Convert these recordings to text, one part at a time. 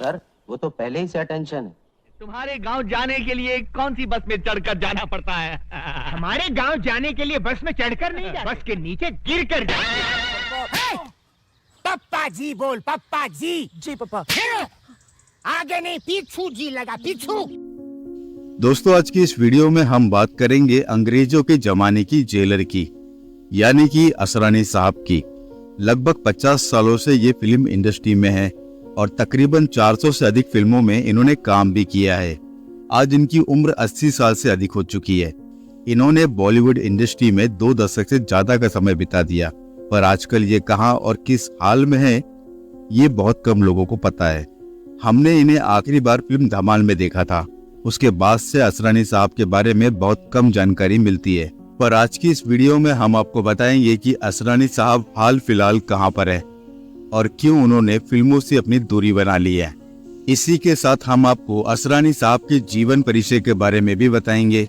Sir, वो तो पहले ही से अटेंशन है। तुम्हारे गांव जाने के लिए कौन सी बस में चढ़कर जाना पड़ता है? हमारे गांव जाने के लिए बस में चढ़कर नहीं जाते, बस के नीचे गिर कर जाते। पप्पा जी बोल, पप्पा जी। जी पापा। आगे नहीं, पीछू जी लगा, पीछू। दोस्तों, आज की इस वीडियो में हम बात करेंगे अंग्रेजों के जमाने की जेलर की, यानी कि असरानी साहब की। लगभग 50 सालों से ये फिल्म इंडस्ट्री में है और तकरीबन 400 से अधिक फिल्मों में इन्होंने काम भी किया है। आज इनकी उम्र 80 साल से अधिक हो चुकी है। इन्होंने बॉलीवुड इंडस्ट्री में 2 दशक से ज्यादा का समय बिता दिया, पर आजकल ये कहां और किस हाल में है, ये बहुत कम लोगों को पता है। हमने इन्हें आखिरी बार फिल्म धमाल में देखा था। उसके बाद से असरानी साहब के बारे में बहुत कम जानकारी मिलती है, पर आज की इस वीडियो में हम आपको बताएंगे कि असरानी साहब हाल फिलहाल कहां पर है और क्यों उन्होंने फिल्मों से अपनी दूरी बना ली है। इसी के साथ हम आपको असरानी साहब के जीवन परिचय के बारे में भी बताएंगे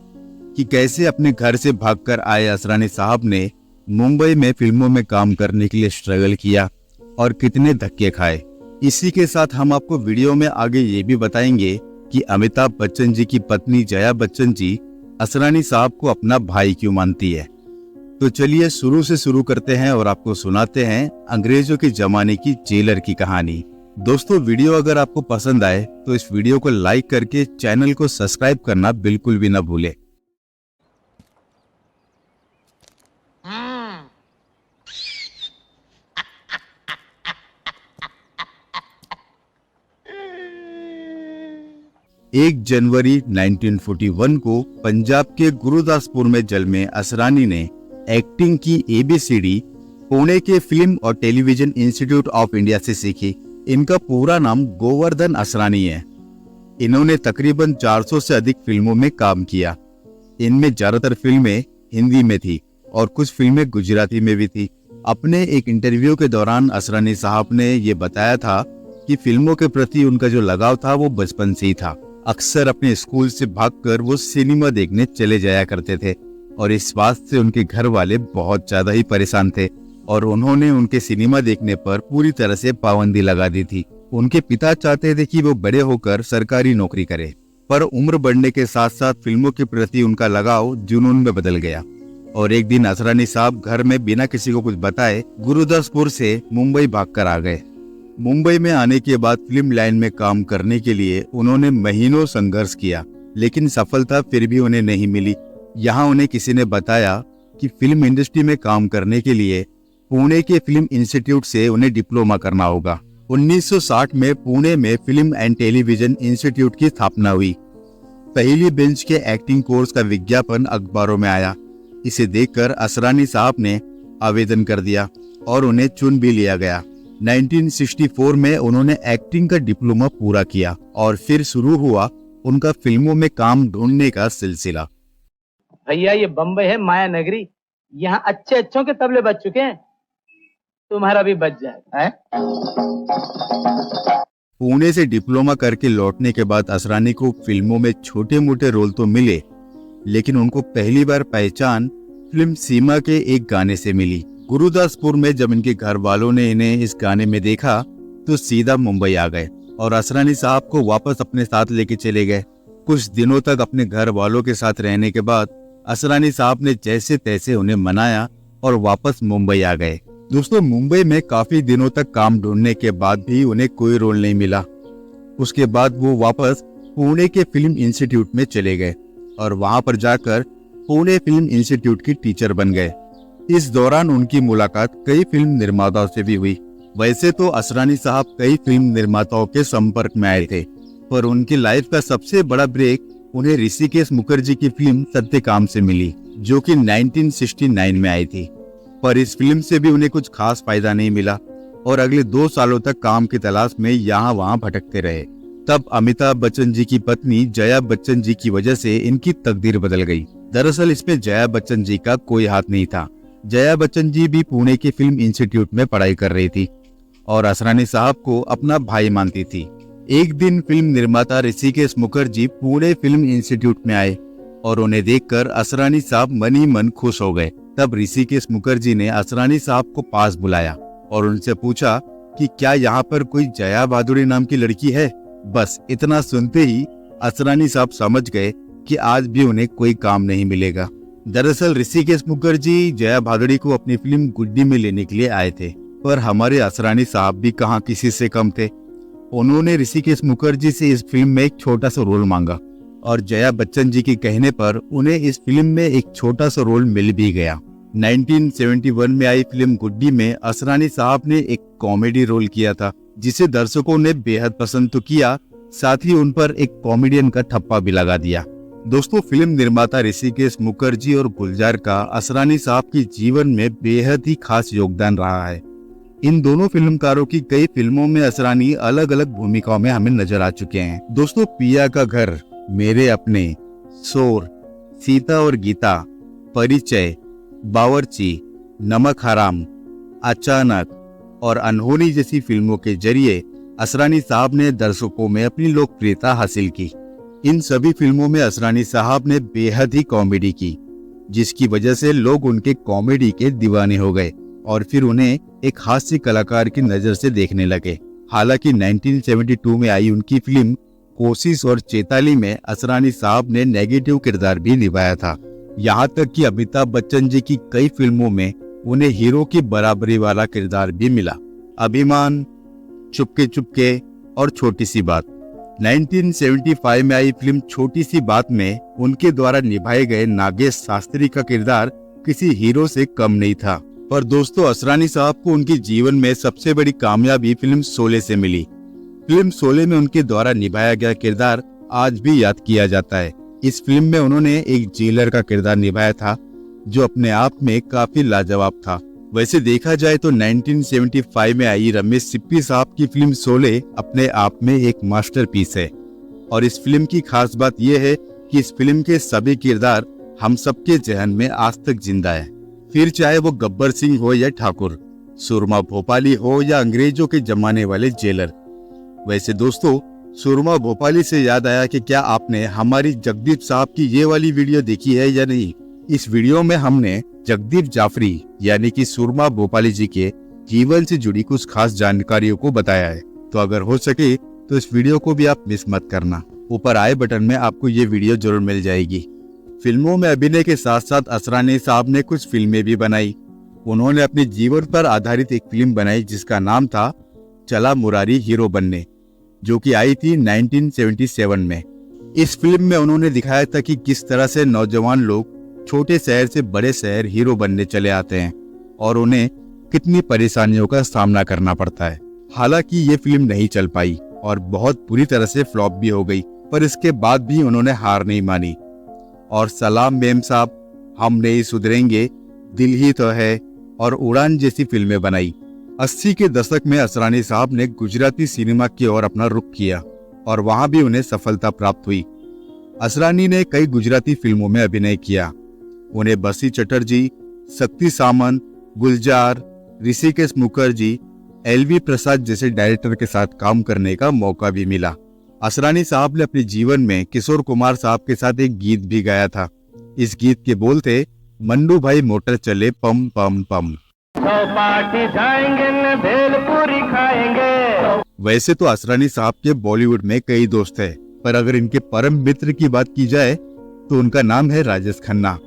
कि कैसे अपने घर से भागकर आए असरानी साहब ने मुंबई में फिल्मों में काम करने के लिए स्ट्रगल किया और कितने धक्के खाए। इसी के साथ हम आपको वीडियो में आगे ये भी बताएंगे कि अमिताभ बच्चन जी की पत्नी जया बच्चन जी असरानी साहब को अपना भाई क्यों मानती है। तो चलिए शुरू से शुरू करते हैं और आपको सुनाते हैं अंग्रेजों के जमाने की जेलर की कहानी। दोस्तों, वीडियो अगर आपको पसंद आए तो इस वीडियो को लाइक करके चैनल को सब्सक्राइब करना बिल्कुल भी न भूले। एक जनवरी 1941 को पंजाब के गुरुदासपुर में जन्मे असरानी ने एक्टिंग की ABCD पुणे के फिल्म और टेलीविजन इंस्टीट्यूट ऑफ इंडिया से सीखी। इनका पूरा नाम गोवर्धन असरानी है। इन्होंने तकरीबन 400 से अधिक फिल्मों में काम किया। इनमें ज्यादातर फिल्में हिंदी में थी और कुछ फिल्में गुजराती में भी थी। अपने एक इंटरव्यू के दौरान असरानी साहब ने ये बताया था कि फिल्मों के प्रति उनका जो लगाव था वो बचपन से ही था। अक्सर अपने स्कूल से भागकर वो सिनेमा देखने चले जाया करते थे और इस बात से उनके घर वाले बहुत ज्यादा ही परेशान थे और उन्होंने उनके सिनेमा देखने पर पूरी तरह से पाबंदी लगा दी थी। उनके पिता चाहते थे कि वो बड़े होकर सरकारी नौकरी करे, पर उम्र बढ़ने के साथ साथ फिल्मों के प्रति उनका लगाव जुनून में बदल गया और एक दिन असरानी साहब घर में बिना किसी को कुछ बताए गुरुदासपुर से मुंबई भागकर आ गए। मुंबई में आने के बाद फिल्म लाइन में काम करने के लिए उन्होंने महीनों संघर्ष किया, लेकिन सफलता फिर भी उन्हें नहीं मिली। यहाँ उन्हें किसी ने बताया कि फिल्म इंडस्ट्री में काम करने के लिए पुणे के फिल्म इंस्टीट्यूट से उन्हें डिप्लोमा करना होगा। 1960 में पुणे में फिल्म एंड टेलीविजन इंस्टीट्यूट की स्थापना हुई। पहली बेंच के एक्टिंग कोर्स का विज्ञापन अखबारों में आया। इसे देखकर असरानी साहब ने आवेदन कर दिया और उन्हें चुन भी लिया गया। 1964 में उन्होंने एक्टिंग का डिप्लोमा पूरा किया और फिर शुरू हुआ उनका फिल्मों में काम ढूंढने का सिलसिला। भैया, ये बम्बई है माया नगरी। यहाँ अच्छे अच्छों के तबले बज चुके हैं, तुम्हारा भी बज जाएगा। पुणे से डिप्लोमा करके लौटने के बाद असरानी को फिल्मों में छोटे मोटे रोल तो मिले, लेकिन उनको पहली बार पहचान फिल्म सीमा के एक गाने से मिली। गुरुदासपुर में जब इनके घर वालों ने इन्हें इस गाने में देखा तो सीधा मुंबई आ गए और असरानी साहब को वापस अपने साथ लेके चले गए। कुछ दिनों तक अपने घर वालों के साथ रहने के बाद असरानी साहब ने जैसे तैसे उन्हें मनाया और वापस मुंबई आ गए। दोस्तों, मुंबई में काफी दिनों तक काम ढूंढने के बाद भी उन्हें कोई रोल नहीं मिला। उसके बाद वो वापस पुणे के फिल्म इंस्टीट्यूट में चले गए और वहां पर जाकर पुणे फिल्म इंस्टीट्यूट की टीचर बन गए। इस दौरान उनकी मुलाकात कई फिल्म निर्माताओं से भी हुई। वैसे तो असरानी साहब कई फिल्म निर्माताओं के संपर्क में आए थे, पर उनकी लाइफ का सबसे बड़ा ब्रेक उन्हें ऋषिकेश मुखर्जी की फिल्म सत्यकाम से मिली, जो कि 1969 में आई थी। पर इस फिल्म से भी उन्हें कुछ खास फायदा नहीं मिला और अगले 2 सालों तक काम की तलाश में यहाँ वहाँ भटकते रहे। तब अमिताभ बच्चन जी की पत्नी जया बच्चन जी की वजह से इनकी तकदीर बदल गई। दरअसल इसमें जया बच्चन जी का कोई हाथ नहीं था। जया बच्चन जी भी पुणे के फिल्म इंस्टीट्यूट में पढ़ाई कर रही थी और असरानी साहब को अपना भाई मानती थी। एक दिन फिल्म निर्माता ऋषिकेश मुखर्जी पुणे फिल्म इंस्टीट्यूट में आए और उन्हें देखकर असरानी साहब मन ही मन खुश हो गए। तब ऋषिकेश मुखर्जी ने असरानी साहब को पास बुलाया और उनसे पूछा कि क्या यहाँ पर कोई जया भादुड़ी नाम की लड़की है। बस इतना सुनते ही असरानी साहब समझ गए कि आज भी उन्हें कोई काम नहीं मिलेगा। दरअसल ऋषिकेश मुखर्जी जया भादुड़ी को अपनी फिल्म गुड्डी में लेने के लिए आए थे, पर हमारे असरानी साहब भी कहाँ किसी से कम थे। उन्होंने ऋषिकेश मुखर्जी से इस फिल्म में एक छोटा सा रोल मांगा और जया बच्चन जी के कहने पर उन्हें इस फिल्म में एक छोटा सा रोल मिल भी गया। 1971 में आई फिल्म गुड्डी में असरानी साहब ने एक कॉमेडी रोल किया था, जिसे दर्शकों ने बेहद पसंद तो किया, साथ ही उन पर एक कॉमेडियन का ठप्पा भी लगा दिया। दोस्तों, फिल्म निर्माता ऋषिकेश मुखर्जी और गुलजार का असरानी साहब के जीवन में बेहद ही खास योगदान रहा है। इन दोनों फिल्मकारों की कई फिल्मों में असरानी अलग अलग भूमिकाओं में हमें नजर आ चुके हैं। दोस्तों, पिया का घर, मेरे अपने, शोर, सीता और गीता, परिचय, बावर्ची, नमक हराम, अचानक और अनहोनी जैसी फिल्मों के जरिए असरानी साहब ने दर्शकों में अपनी लोकप्रियता हासिल की। इन सभी फिल्मों में असरानी साहब ने बेहद ही कॉमेडी की, जिसकी वजह से लोग उनके कॉमेडी के दीवाने हो गए और फिर उन्हें एक हास्य कलाकार की नजर से देखने लगे। हालांकि 1972 में आई उनकी फिल्म कोशिश और चेताली में असरानी साहब ने नेगेटिव किरदार भी निभाया था। यहाँ तक कि अमिताभ बच्चन जी की कई फिल्मों में उन्हें हीरो की बराबरी वाला किरदार भी मिला। अभिमान, चुपके चुपके और छोटी सी बात। 1975 में आई फिल्म छोटी सी बात में उनके द्वारा निभाए गए नागेश शास्त्री का किरदार किसी हीरो से कम नहीं था। पर दोस्तों, असरानी साहब को उनके जीवन में सबसे बड़ी कामयाबी फिल्म शोले से मिली। फिल्म शोले में उनके द्वारा निभाया गया किरदार आज भी याद किया जाता है। इस फिल्म में उन्होंने एक जेलर का किरदार निभाया था, जो अपने आप में काफी लाजवाब था। वैसे देखा जाए तो 1975 में आई रमेश सिप्पी साहब की फिल्म शोले अपने आप में एक मास्टरपीस है और इस फिल्म की खास बात यह है कि इस फिल्म के सभी किरदार हम सबके जहन में आज तक जिंदा है। फिर चाहे वो गब्बर सिंह हो या ठाकुर, सुरमा भोपाली हो या अंग्रेजों के जमाने वाले जेलर। वैसे दोस्तों, सुरमा भोपाली से याद आया कि क्या आपने हमारी जगदीप साहब की ये वाली वीडियो देखी है या नहीं। इस वीडियो में हमने जगदीप जाफरी यानी कि सुरमा भोपाली जी के जीवन से जुड़ी कुछ खास जानकारियों को बताया है। तो अगर हो सके तो इस वीडियो को भी आप मिस मत करना। ऊपर आई बटन में आपको ये वीडियो जरूर मिल जाएगी। फिल्मों में अभिनय के साथ साथ असरानी साहब ने कुछ फिल्में भी बनाई। उन्होंने अपने जीवन पर आधारित एक फिल्म बनाई जिसका नाम था चला मुरारी हीरो बनने, जो कि आई थी 1977 में। इस फिल्म में उन्होंने दिखाया था कि किस तरह से नौजवान लोग छोटे शहर से बड़े शहर हीरो बनने चले आते हैं और उन्हें कितनी परेशानियों का सामना करना पड़ता है। हालांकि ये फिल्म नहीं चल पाई और बहुत बुरी तरह से फ्लॉप भी हो गई, पर इसके बाद भी उन्होंने हार नहीं मानी और सलाम मेम साहब, हम नहीं सुधरेंगे, दिल ही तो है और उड़ान जैसी फिल्में बनाई। 80 के दशक में असरानी साहब ने गुजराती सिनेमा की ओर अपना रुख किया और वहां भी उन्हें सफलता प्राप्त हुई। असरानी ने कई गुजराती फिल्मों में अभिनय किया। उन्हें बसी चटर्जी, शक्ति सामंत, गुलजार, ऋषिकेश मुखर्जी, एलवी प्रसाद जैसे डायरेक्टर के साथ काम करने का मौका भी मिला। असरानी साहब ने अपने जीवन में किशोर कुमार साहब के साथ एक गीत भी गाया था। इस गीत के बोल थे, मंडू भाई मोटर चले पम पम पम। पार्टी जाएंगे न भेलपुरी खाएंगे। वैसे तो असरानी साहब के बॉलीवुड में कई दोस्त हैं, पर अगर इनके परम मित्र की बात की जाए तो उनका नाम है राजेश खन्ना।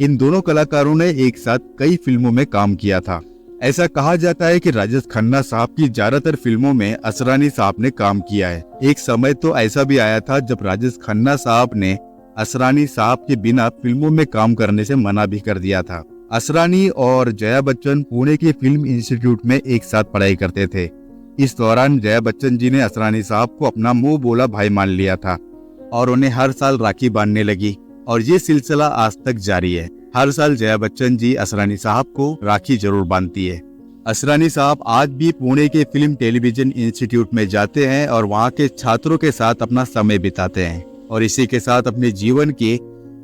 इन दोनों कलाकारों ने एक साथ कई फिल्मों में काम किया था। ऐसा कहा जाता है कि राजेश खन्ना साहब की ज्यादातर फिल्मों में असरानी साहब ने काम किया है। एक समय तो ऐसा भी आया था जब राजेश खन्ना साहब ने असरानी साहब के बिना फिल्मों में काम करने से मना भी कर दिया था। असरानी और जया बच्चन पुणे के फिल्म इंस्टीट्यूट में एक साथ पढ़ाई करते थे। इस दौरान जया बच्चन जी ने असरानी साहब को अपना मुंह बोला भाई मान लिया था और उन्हें हर साल राखी बांधने लगी और ये सिलसिला आज तक जारी है। हर साल जया बच्चन जी असरानी साहब को राखी जरूर बांधती है। असरानी साहब आज भी पुणे के फिल्म टेलीविजन इंस्टीट्यूट में जाते हैं और वहाँ के छात्रों के साथ अपना समय बिताते हैं और इसी के साथ अपने जीवन के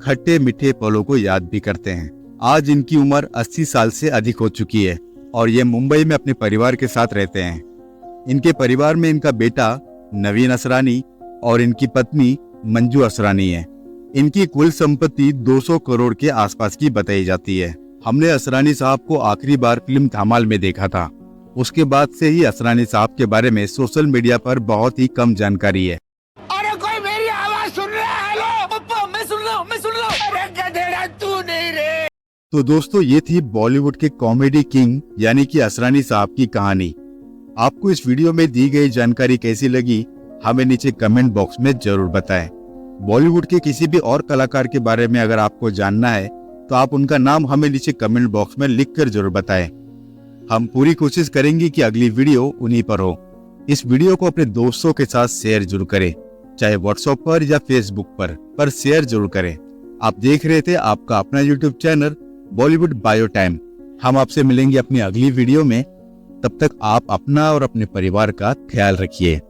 खट्टे मीठे पलों को याद भी करते हैं। आज इनकी उम्र 80 साल से अधिक हो चुकी है और ये मुंबई में अपने परिवार के साथ रहते हैं। इनके परिवार में इनका बेटा नवीन असरानी और इनकी पत्नी मंजू असरानी है। इनकी कुल संपत्ति 200 करोड़ के आसपास की बताई जाती है। हमने असरानी साहब को आखिरी बार फिल्म धमाल में देखा था उसके बाद से ही असरानी साहब के बारे में सोशल मीडिया पर बहुत ही कम जानकारी है। अरे कोई मेरी आवाज सुन रहा है? हेलो पप्पा, मैं सुन रहा हूँ। अरे गधेड़ा तू नहीं रे। तो दोस्तों, ये थी बॉलीवुड के कॉमेडी किंग यानी कि असरानी साहब की कहानी। आपको इस वीडियो में दी गई जानकारी कैसी लगी, हमें नीचे कमेंट बॉक्स में जरूर बताएं। बॉलीवुड के किसी भी और कलाकार के बारे में अगर आपको जानना है तो आप उनका नाम हमें नीचे कमेंट बॉक्स में लिखकर जरूर बताएं। हम पूरी कोशिश करेंगे कि अगली वीडियो उन्हीं पर हो। इस वीडियो को अपने दोस्तों के साथ शेयर जरूर करें, चाहे व्हाट्सएप पर या फेसबुक पर शेयर जरूर करें। आप देख रहे थे आपका अपना YouTube channel Bollywood bio time. हम आपसे मिलेंगे अपनी अगली वीडियो में। तब तक आप अपना और अपने परिवार का ख्याल रखिए।